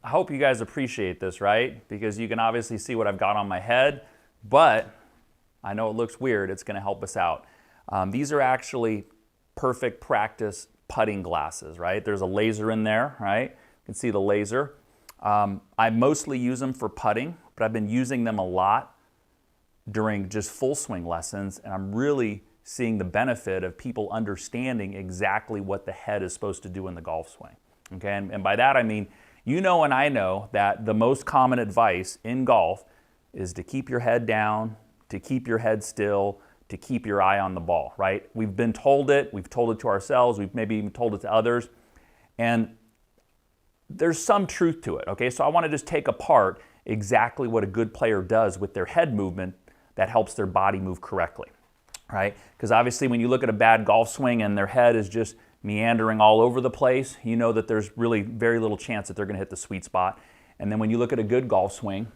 I hope you guys appreciate this, right? Because you can obviously see what I've got on my head, but I know it looks weird. It's going to help us out. These are actually perfect practice putting glasses, right? There's a laser in there, right? You can see the laser. I mostly use them for putting, but I've been using them a lot during just full swing lessons, and I'm really seeing the benefit of people understanding exactly what the head is supposed to do in the golf swing. Okay, and by that I mean, you know and I know that the most common advice in golf is to keep your head down, to keep your head still, to keep your eye on the ball, right? We've been told it, we've told it to ourselves, we've maybe even told it to others, and there's some truth to it, okay? So I want to just take apart exactly what a good player does with their head movement that helps their body move correctly, right? Because obviously when you look at a bad golf swing and their head is just meandering all over the place, you know that there's really very little chance that they're going to hit the sweet spot. And then when you look at a good golf swing,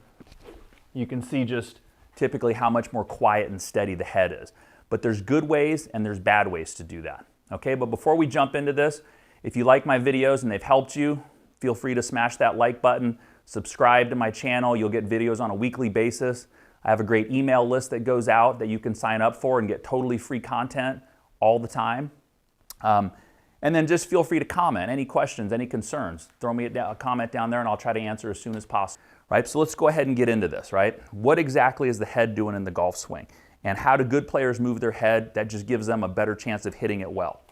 you can see just typically how much more quiet and steady the head is. But there's good ways and there's bad ways to do that, okay? But before we jump into this, if you like my videos and they've helped you, feel free to smash that like button, subscribe to my channel. You'll get videos on a weekly basis. I have a great email list that goes out that you can sign up for and get totally free content all the time. And then just feel free to comment. Any questions, any concerns, throw me a comment down there and I'll try to answer as soon as possible. Right? So let's go ahead and get into this, right? What exactly is the head doing in the golf swing? And how do good players move their head? That just gives them a better chance of hitting it well.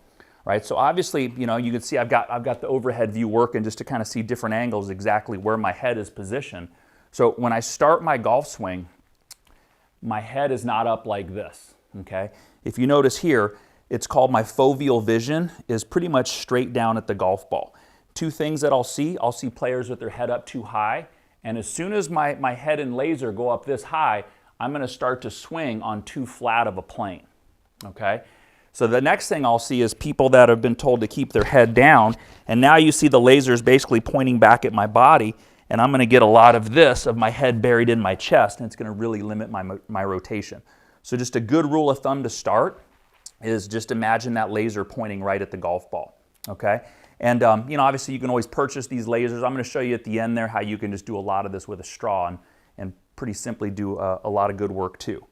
Right? So obviously, you know, you can see I've got the overhead view working just to kind of see different angles exactly where my head is positioned. So when I start my golf swing, my head is not up like this, okay? If you notice here, it's called my foveal vision is pretty much straight down at the golf ball. Two things that I'll see players with their head up too high, and as soon as my head and laser go up this high, I'm gonna start to swing on too flat of a plane, okay? So the next thing I'll see is people that have been told to keep their head down, and now you see the lasers basically pointing back at my body, and I'm going to get a lot of this, of my head buried in my chest, and it's going to really limit my rotation. So just a good rule of thumb to start is just imagine that laser pointing right at the golf ball, okay? And you know, obviously you can always purchase these lasers. I'm going to show you at the end there how you can just do a lot of this with a straw and pretty simply do a lot of good work too.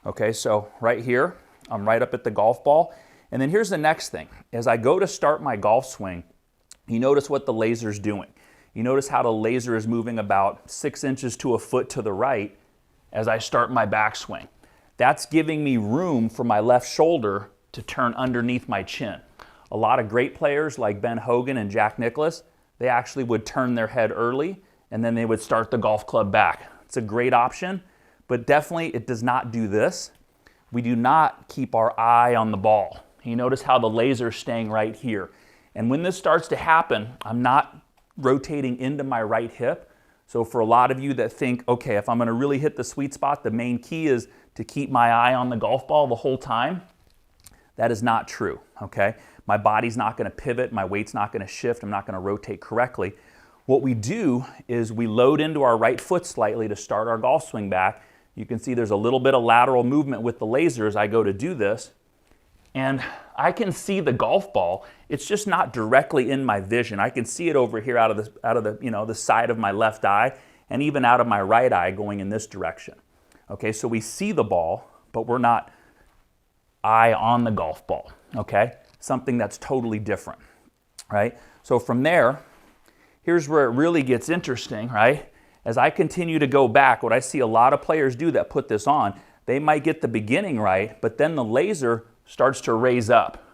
Okay, so right here, I'm right up at the golf ball. And then here's the next thing. As I go to start my golf swing, you notice what the laser's doing. You notice how the laser is moving about 6 inches to a foot to the right as I start my backswing. That's giving me room for my left shoulder to turn underneath my chin. A lot of great players like Ben Hogan and Jack Nicklaus, they actually would turn their head early and then they would start the golf club back. It's a great option, but definitely it does not do this. We do not keep our eye on the ball. You notice how the laser is staying right here. And when this starts to happen, I'm not rotating into my right hip. So for a lot of you that think, okay, if I'm going to really hit the sweet spot, the main key is to keep my eye on the golf ball the whole time. That is not true, okay? My body's not going to pivot, my weight's not going to shift, I'm not going to rotate correctly. What we do is we load into our right foot slightly to start our golf swing back. You can see there's a little bit of lateral movement with the laser as I go to do this. And I can see the golf ball. It's just not directly in my vision. I can see it over here out of the you know, the side of my left eye and even out of my right eye going in this direction. Okay, so we see the ball, but we're not eye on the golf ball, okay? Something that's totally different, right? So from there, here's where it really gets interesting, right? As I continue to go back, what I see a lot of players do that put this on, they might get the beginning right, but then the laser starts to raise up.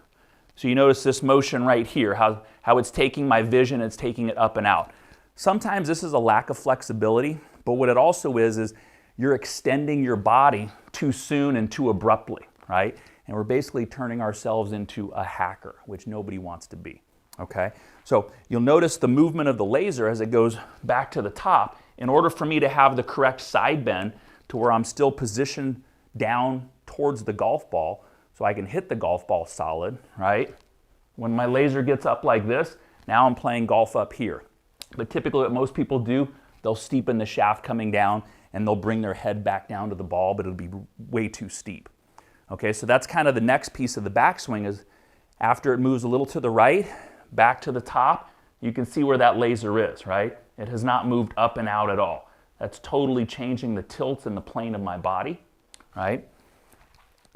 So you notice this motion right here, how it's taking my vision, it's taking it up and out. Sometimes this is a lack of flexibility, but what it also is you're extending your body too soon and too abruptly, right? And we're basically turning ourselves into a hacker, which nobody wants to be, okay? So you'll notice the movement of the laser as it goes back to the top. In order for me to have the correct side bend to where I'm still positioned down towards the golf ball so I can hit the golf ball solid, right? When my laser gets up like this, now I'm playing golf up here. But typically what most people do, they'll steepen the shaft coming down and they'll bring their head back down to the ball, but it'll be way too steep. Okay, so that's kind of the next piece of the backswing is after it moves a little to the right, back to the top, you can see where that laser is, right? It has not moved up and out at all. That's totally changing the tilt and the plane of my body, right?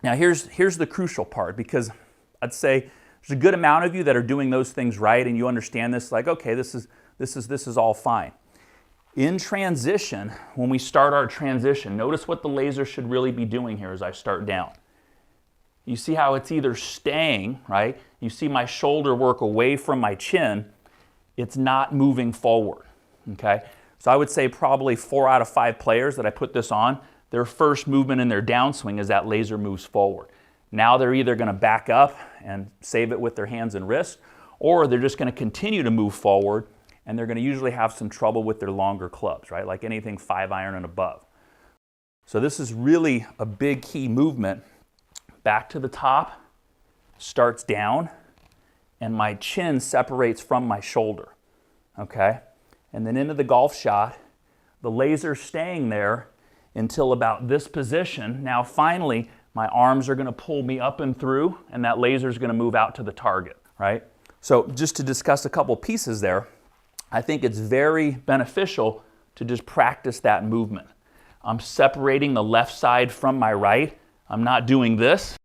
Now here's the crucial part, because I'd say there's a good amount of you that are doing those things right and you understand this, like, okay, this is all fine. In transition, when we start our transition, notice what the laser should really be doing here as I start down. You see how it's either staying, right? You see my shoulder work away from my chin. It's not moving forward, okay? So I would say probably 4 out of 5 players that I put this on, their first movement in their downswing is that laser moves forward. Now they're either going to back up and save it with their hands and wrists, or they're just going to continue to move forward, and they're going to usually have some trouble with their longer clubs, right? Like anything 5-iron and above. So this is really a big key movement. Back to the top, starts down, and my chin separates from my shoulder, okay? And then into the golf shot, the laser staying there until about this position. Now finally, my arms are going to pull me up and through, and that laser is going to move out to the target, right? So just to discuss a couple pieces there, I think it's very beneficial to just practice that movement. I'm separating the left side from my right. I'm not doing this,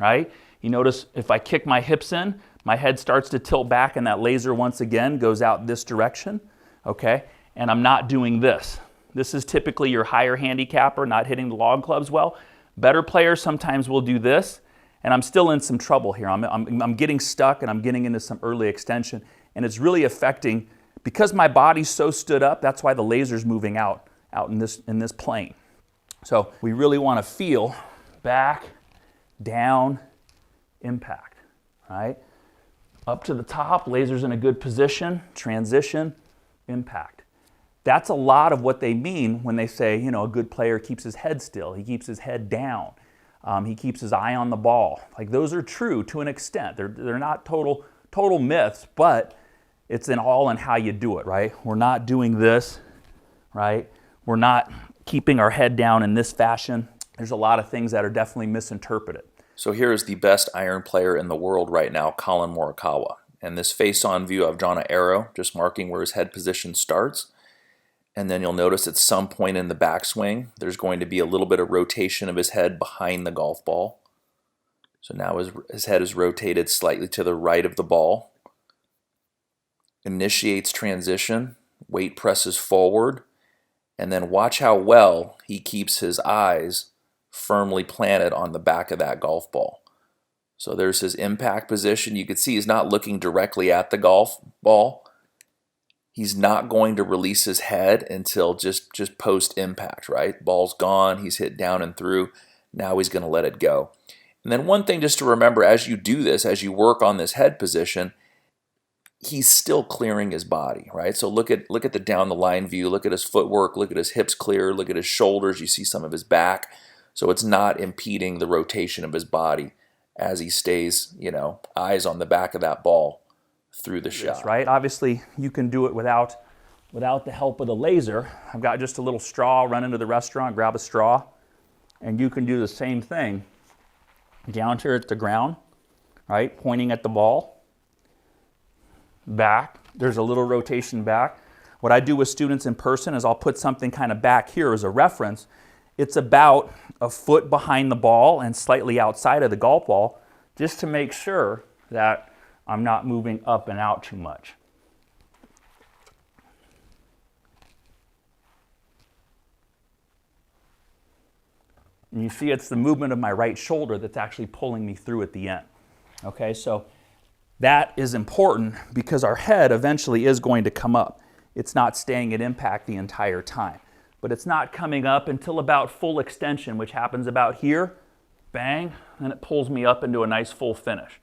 right? You notice if I kick my hips in, my head starts to tilt back and that laser once again goes out this direction, okay? And I'm not doing this. This is typically your higher handicapper, not hitting the log clubs well. Better players sometimes will do this, and I'm still in some trouble here. I'm getting stuck and I'm getting into some early extension, and it's really affecting, because my body's so stood up, that's why the laser's moving out in this plane. So we really want to feel back, down, impact, right? Up to the top, laser's in a good position, transition, impact. That's a lot of what they mean when they say, you know, a good player keeps his head still, he keeps his head down, he keeps his eye on the ball. Like, those are true to an extent. They're not total myths, but it's all in how you do it, right? We're not doing this, right? We're not keeping our head down in this fashion. There's a lot of things that are definitely misinterpreted. So here is the best iron player in the world right now, Collin Morikawa. And this face-on view, I've drawn an arrow, just marking where his head position starts. And then you'll notice at some point in the backswing, there's going to be a little bit of rotation of his head behind the golf ball. So now his head is rotated slightly to the right of the ball. Initiates transition, weight presses forward, and then watch how well he keeps his eyes firmly planted on the back of that golf ball. So there's his impact position. You can see he's not looking directly at the golf ball. He's not going to release his head until just post-impact, right? Ball's gone, he's hit down and through. Now he's going to let it go. And then one thing just to remember as you do this, as you work on this head position, he's still clearing his body, right? So look at the down the line view, look at his footwork, look at his hips clear, look at his shoulders, you see some of his back. So it's not impeding the rotation of his body as he stays, you know, eyes on the back of that ball through the shot. Right? Obviously, you can do it without the help of the laser. I've got just a little straw, run into the restaurant, grab a straw, and you can do the same thing down here at the ground, right? Pointing at the ball, back. There's a little rotation back. What I do with students in person is I'll put something kind of back here as a reference. It's about a foot behind the ball and slightly outside of the golf ball, just to make sure that I'm not moving up and out too much. And you see it's the movement of my right shoulder that's actually pulling me through at the end. Okay, so that is important because our head eventually is going to come up. It's not staying at impact the entire time. But it's not coming up until about full extension, which happens about here, bang, and it pulls me up into a nice full finish.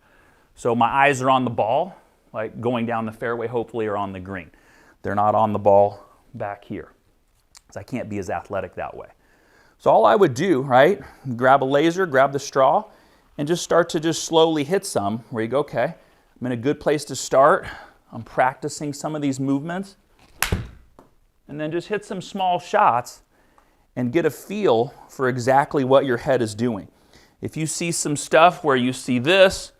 So my eyes are on the ball, like going down the fairway, hopefully, or on the green. They're not on the ball back here, because I can't be as athletic that way. So all I would do, right, grab a laser, grab the straw, and just start to just slowly hit some, where you go, okay, I'm in a good place to start. I'm practicing some of these movements. And then just hit some small shots and get a feel for exactly what your head is doing. If you see some stuff where you see this,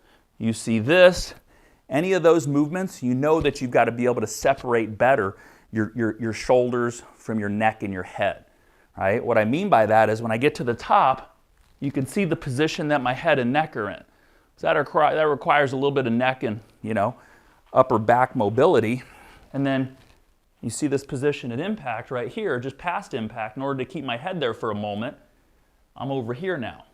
any of those movements, you know that you've got to be able to separate better your shoulders from your neck and your head, right? What I mean by that is when I get to the top, you can see the position that my head and neck are in. So that requires a little bit of neck and, upper back mobility. And then you see this position at impact right here, just past impact. In order to keep my head there for a moment, I'm over here now,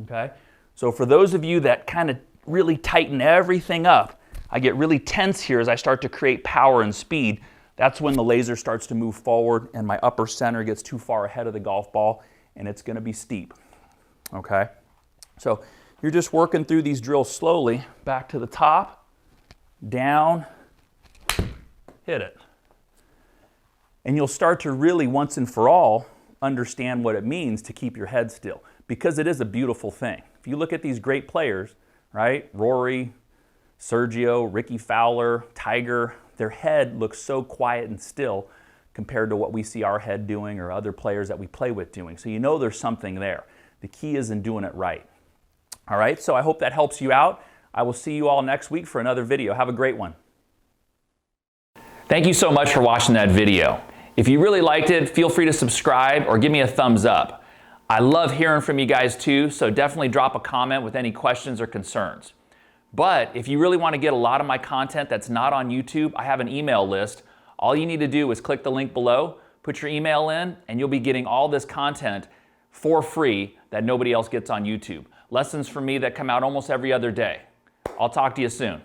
okay? So for those of you that kind of really tighten everything up, I get really tense here as I start to create power and speed. That's when the laser starts to move forward and my upper center gets too far ahead of the golf ball and it's going to be steep, okay? So you're just working through these drills slowly, back to the top, down, hit it. And you'll start to really, once and for all, understand what it means to keep your head still, because it is a beautiful thing. If you look at these great players, right? Rory, Sergio, Ricky Fowler, Tiger, their head looks so quiet and still compared to what we see our head doing or other players that we play with doing. So you know there's something there. The key is in doing it right. All right, so I hope that helps you out. I will see you all next week for another video. Have a great one. Thank you so much for watching that video. If you really liked it, feel free to subscribe or give me a thumbs up. I love hearing from you guys too, so definitely drop a comment with any questions or concerns. But if you really want to get a lot of my content that's not on YouTube, I have an email list. All you need to do is click the link below, put your email in, and you'll be getting all this content for free that nobody else gets on YouTube. Lessons from me that come out almost every other day. I'll talk to you soon.